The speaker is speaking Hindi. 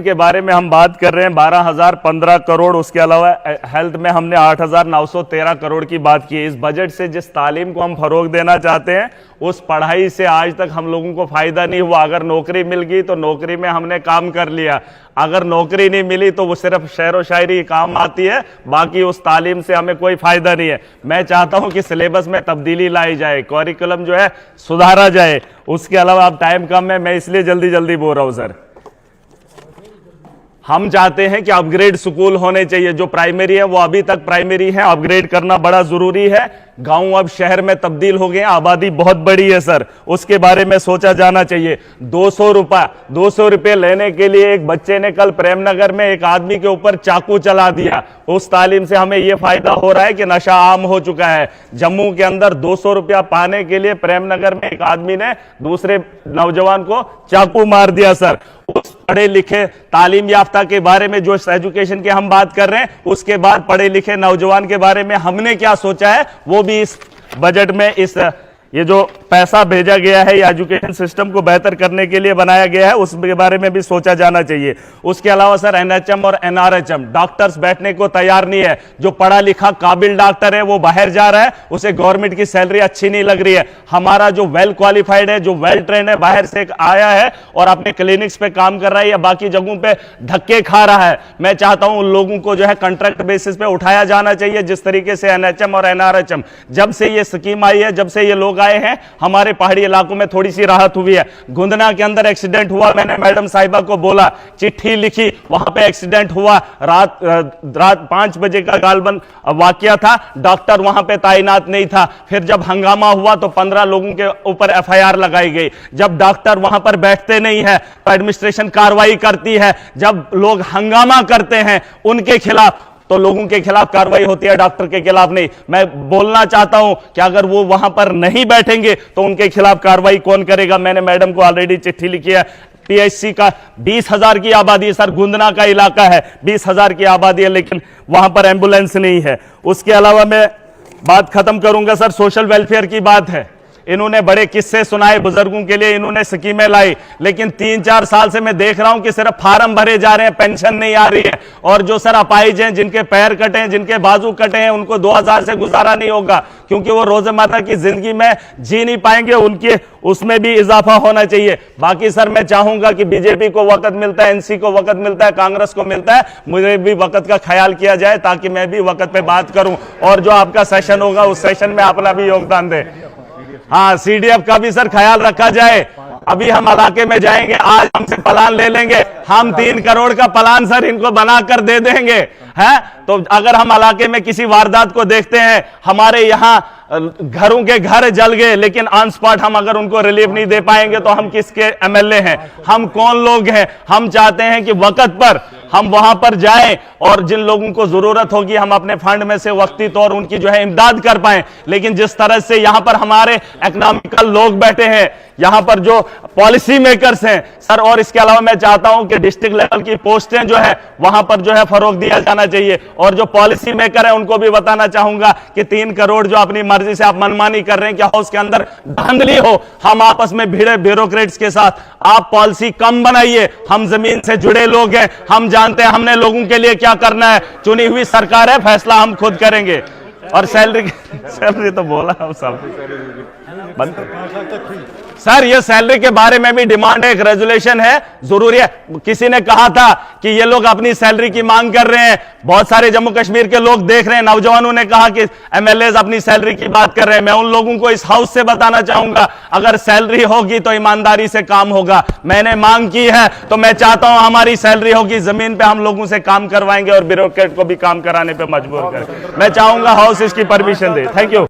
के बारे में हम बात कर रहे हैं 12,015 करोड़, उसके अलावा हेल्थ में हमने 8,913 करोड़ की बात की है। इस बजट से जिस तालीम को हम फरोग देना चाहते हैं उस पढ़ाई से आज तक हम लोगों को फायदा नहीं हुआ। अगर नौकरी मिल गई तो नौकरी में हमने काम कर लिया, अगर नौकरी नहीं मिली तो वो सिर्फ शेर व शायरी काम आती है, बाकी उस तालीम से हमें कोई फायदा नहीं है। मैं चाहता हूं कि सिलेबस में तब्दीली लाई जाए, करिकुलम जो है सुधारा जाए। उसके अलावा अब टाइम कम है, मैं इसलिए जल्दी जल्दी बोल रहा हूं सर। हम चाहते हैं कि अपग्रेड स्कूल होने चाहिए। जो प्राइमरी है वो अभी तक प्राइमरी है, अपग्रेड करना बड़ा जरूरी है। गांव अब शहर में तब्दील हो गए, आबादी बहुत बड़ी है सर, उसके बारे में सोचा जाना चाहिए। 200 रुपए लेने के लिए एक बच्चे ने कल प्रेमनगर में एक आदमी के ऊपर चाकू चला दिया। उस तालीम से हमें यह फायदा हो रहा है कि नशा आम हो चुका है। जम्मू के अंदर 200 रुपया पाने के लिए प्रेमनगर में एक आदमी ने दूसरे नौजवान को चाकू मार दिया सर। उस पढ़े लिखे तालीम याफ्ता के बारे में जो एजुकेशन की हम बात कर रहे हैं, उसके बाद पढ़े लिखे नौजवान के बारे में हमने क्या सोचा है वो भी इस बजट में, इस ये जो पैसा भेजा गया है या एजुकेशन सिस्टम को बेहतर करने के लिए बनाया गया है उसके बारे में भी सोचा जाना चाहिए। उसके अलावा सर एनएचएम और एनआरएचएम, डॉक्टर्स बैठने को तैयार नहीं है। जो पढ़ा लिखा काबिल डॉक्टर है वो बाहर जा रहा है, उसे गवर्नमेंट की सैलरी अच्छी नहीं लग रही है। हमारा जो वेल क्वालिफाइड है, जो वेल ट्रेंड है, बाहर से आया है और अपने क्लिनिक्स पे काम कर रहा है या बाकी जगहों पे धक्के खा रहा है। मैं चाहता हूं उन लोगों को जो है कॉन्ट्रैक्ट बेसिस पे उठाया जाना चाहिए। जिस तरीके से एनएचएम और एनआरएचएम, जब से ये स्कीम आई है, जब से ये लोग आए हैं, हमारे पहाड़ी इलाकों में थोड़ी सी राहत हुई है। गुंदना के अंदर एक्सीडेंट हुआ, मैंने मैडम साहिबा को बोला, चिट्ठी लिखी, वहां पे एक्सीडेंट हुआ, रात 5 बजे का गालबन वाकया था, डॉक्टर वहां पे तैनात नहीं था। फिर जब हंगामा हुआ तो 15 लोगों के ऊपर एफआईआर लगाई गई। जब डॉक्टर वहां पर बैठते नहीं है तो एडमिनिस्ट्रेशन कार्रवाई करती है। जब लोग हंगामा करते हैं उनके खिलाफ तो लोगों के खिलाफ कार्रवाई होती है, डॉक्टर के खिलाफ नहीं। मैं बोलना चाहता हूं कि अगर वो वहां पर नहीं बैठेंगे तो उनके खिलाफ कार्रवाई कौन करेगा। मैंने मैडम को ऑलरेडी चिट्ठी लिखी है। पीएचसी का 20,000 की आबादी है सर, गुंदना का इलाका है, 20,000 की आबादी है, लेकिन वहां पर एम्बुलेंस नहीं है। उसके अलावा मैं बात खत्म करूंगा सर, सोशल वेलफेयर की बात है। इन्होंने बड़े किस्से सुनाए बुजुर्गों के लिए, इन्होंने स्कीमें लाई, लेकिन 3-4 साल से मैं देख रहा हूं कि सिर्फ फार्म भरे जा रहे हैं, पेंशन नहीं आ रही है। और जो सर अपाहिज हैं, जिनके पैर कटे हैं, जिनके बाजू कटे हैं, उनको 2000 से गुजारा नहीं होगा, क्योंकि वो रोजमर्रा की जिंदगी में जी नहीं पाएंगे। उनके उसमें भी इजाफा होना चाहिए। बाकी सर मैं चाहूंगा कि बीजेपी को वक्त मिलता है, एनसी को वक्त मिलता है, कांग्रेस को मिलता है, मुझे भी वक्त का ख्याल किया जाए ताकि मैं भी वक्त पे बात करूं और जो आपका सेशन होगा उस सेशन में अपना भी योगदान दे। हाँ, सीडीएफ का भी सर ख्याल रखा जाए। अभी हम इलाके में जाएंगे, आज हमसे प्लान ले लेंगे, हम 3 करोड़ का प्लान सर इनको बनाकर दे देंगे, है। तो अगर हम इलाके में किसी वारदात को देखते हैं, हमारे यहाँ घरों के घर जल गए, लेकिन ऑन स्पॉट हम अगर उनको रिलीफ नहीं दे पाएंगे तो हम किसके एमएलए हैं, हम कौन लोग हैं। हम चाहते हैं कि वक्त पर हम वहां पर जाएं और जिन लोगों को जरूरत होगी हम अपने फंड में से वक्ती तौर उनकी जो है इमदाद कर पाएं। लेकिन जिस तरह से यहां पर हमारे इकोनॉमिकल लोग बैठे हैं, यहां पर जो पॉलिसी मेकर्स हैं सर, और इसके अलावा मैं चाहता हूं कि डिस्ट्रिक्ट लेवल की पोस्टें जो है वहां पर जो है फरोग दिया जाना चाहिए। और जो पॉलिसी मेकर है उनको भी बताना चाहूंगा कि 3 करोड़ जो अपनी मर्जी से आप मनमानी कर रहे हैं, क्या हाउस के अंदर धांधली हो। हम आपस में भिड़े ब्यूरोक्रेट्स के साथ, आप पॉलिसी कम बनाइए। हम जमीन से जुड़े लोग हैं, हम जानते हैं हमने लोगों के लिए क्या करना है। चुनी हुई सरकार है, फैसला हम खुद करेंगे। और सैलरी तो बोला हम सब बंद सर, ये सैलरी के बारे में भी डिमांड है, एक रेजुलेशन है, जरूरी है। किसी ने कहा था कि ये लोग अपनी सैलरी की मांग कर रहे हैं, बहुत सारे जम्मू कश्मीर के लोग देख रहे हैं, नौजवानों ने कहा कि एमएलए अपनी सैलरी की बात कर रहे हैं। मैं उन लोगों को इस हाउस से बताना चाहूंगा, अगर सैलरी होगी तो ईमानदारी से काम होगा। मैंने मांग की है तो मैं चाहता हूं हमारी सैलरी होगी, जमीन पे हम लोगों से काम करवाएंगे और ब्यूरोक्रेट को भी काम कराने पर मजबूर करें। मैं चाहूंगा हाउस इसकी परमिशन दे। Thank you.